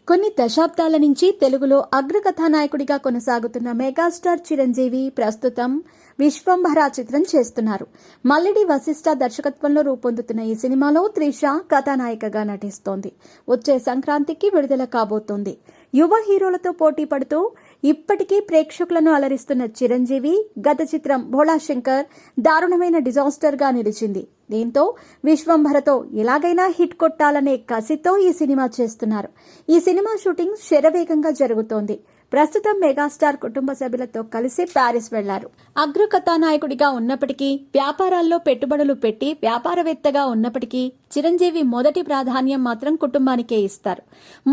కొన్ని దశాబ్దాల నుంచి తెలుగులో అగ్రకథానాయకుడిగా కొనసాగుతున్న మెగాస్టార్ చిరంజీవి ప్రస్తుతం విశ్వంభర చిత్రం చేస్తున్నారు. మల్లిడి వశిష్ఠ దర్శకత్వంలో రూపొందుతున్న ఈ సినిమాలో త్రిష కథానాయికగా నటిస్తోంది. వచ్చే సంక్రాంతికి విడుదల కాబోతోంది. యువ హీరోలతో పోటీ పడుతూ ఇప్పటికీ ప్రేక్షకులను అలరిస్తున్న చిరంజీవి గత చిత్రం భోళా శంకర్ దారుణమైన డిజాస్టర్ గా నిలిచింది. దీంతో విశ్వంభరతో ఎలాగైనా హిట్ కొట్టాలనే కసితో ఈ సినిమా చేస్తున్నారు. ఈ సినిమా షూటింగ్ శరవేగంగా జరుగుతోంది. ప్రస్తుతం మెగాస్టార్ కుటుంబ సభ్యులతో కలిసి ప్యారిస్ వెళ్లారు. అగ్ర కథానాయకుడిగా ఉన్నప్పటికీ వ్యాపారాల్లో పెట్టుబడులు పెట్టి వ్యాపారవేత్తగా ఉన్నప్పటికీ చిరంజీవి మొదటి ప్రాధాన్యం మాత్రం కుటుంబానికే ఇస్తారు.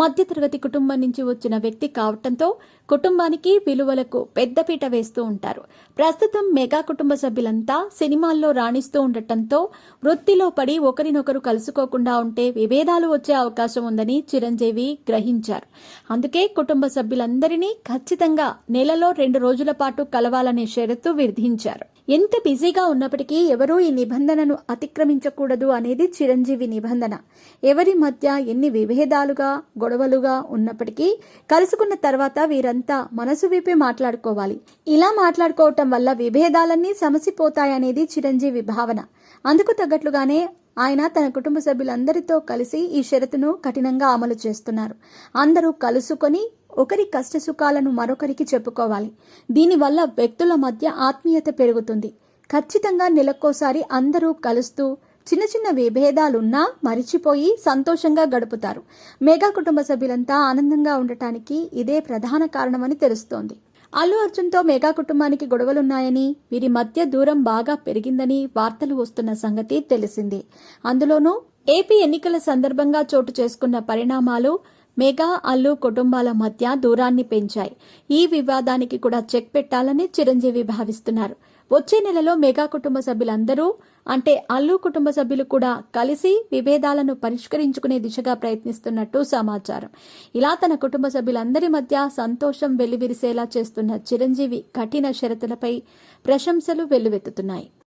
మధ్యతరగతి కుటుంబం నుంచి వచ్చిన వ్యక్తి కావటంతో కుటుంబానికి విలువలకు పెద్దపీట వేస్తూ ఉంటారు. ప్రస్తుతం మెగా కుటుంబ సభ్యులంతా సినిమాల్లో రాణిస్తూ ఉండటంతో వృత్తిలో పడి ఒకరినొకరు కలుసుకోకుండా ఉంటే విభేదాలు వచ్చే అవకాశం ఉందని చిరంజీవి గ్రహించారు. అందుకే కుటుంబ సభ్యులందరినీ ఖచ్చితంగా నెలలో 2 రోజుల పాటు కలవాలనే షరతు విధించారు. ఎంత బిజీగా ఉన్నప్పటికీ ఎవరూ ఈ నిబంధనను అతిక్రమించకూడదు అనేది చిరంజీవి నిబంధన. ఎవరి మధ్య ఎన్ని విభేదాలుగా గొడవలుగా ఉన్నప్పటికీ కలుసుకున్న తర్వాత వీరంతా మనసు విప్పి మాట్లాడుకోవాలి. ఇలా మాట్లాడుకోవటం వల్ల విభేదాలన్నీ సమసిపోతాయనేది చిరంజీవి భావన. అందుకు తగ్గట్లుగానే ఆయన తన కుటుంబ సభ్యులందరితో కలిసి ఈ షరతును కఠినంగా అమలు చేస్తున్నారు. అందరూ కలుసుకొని ఒకరి కష్టసుఖాలను మరొకరికి చెప్పుకోవాలి. దీనివల్ల వ్యక్తుల మధ్య ఆత్మీయత పెరుగుతుంది. ఖచ్చితంగా నెలకోసారి అందరూ కలుస్తూ చిన్న చిన్న విభేదాలున్నా మరిచిపోయి సంతోషంగా గడుపుతారు. మెగా కుటుంబ సభ్యులంతా ఆనందంగా ఉండటానికి ఇదే ప్రధాన కారణమని తెలుస్తోంది. అల్లు అర్జున్తో మెగా కుటుంబానికి గొడవలున్నాయని, వీరి మధ్య దూరం బాగా పెరిగిందని వార్తలు వస్తున్న సంగతి తెలిసిందే. అందులోనూ ఏపీ ఎన్నికల సందర్భంగా చోటు చేసుకున్న పరిణామాలు మెగా అల్లు కుటుంబాల మధ్య దూరాన్ని పెంచాయి. ఈ వివాదానికి కూడా చెక్ పెట్టాలని చిరంజీవి భావిస్తున్నారు. వచ్చే నెలలో మెగా కుటుంబ సభ్యులందరూ అంటే అల్లు కుటుంబ సభ్యులు కూడా కలిసి విభేదాలను పరిష్కరించుకునే దిశగా ప్రయత్నిస్తున్నట్టు సమాచారం. ఇలా తన కుటుంబ సభ్యులందరి మధ్య సంతోషం వెల్లివిరిసేలా చేస్తున్న చిరంజీవి కఠిన షరతులపై ప్రశంసలు వెల్లువెత్తుతున్నాయి.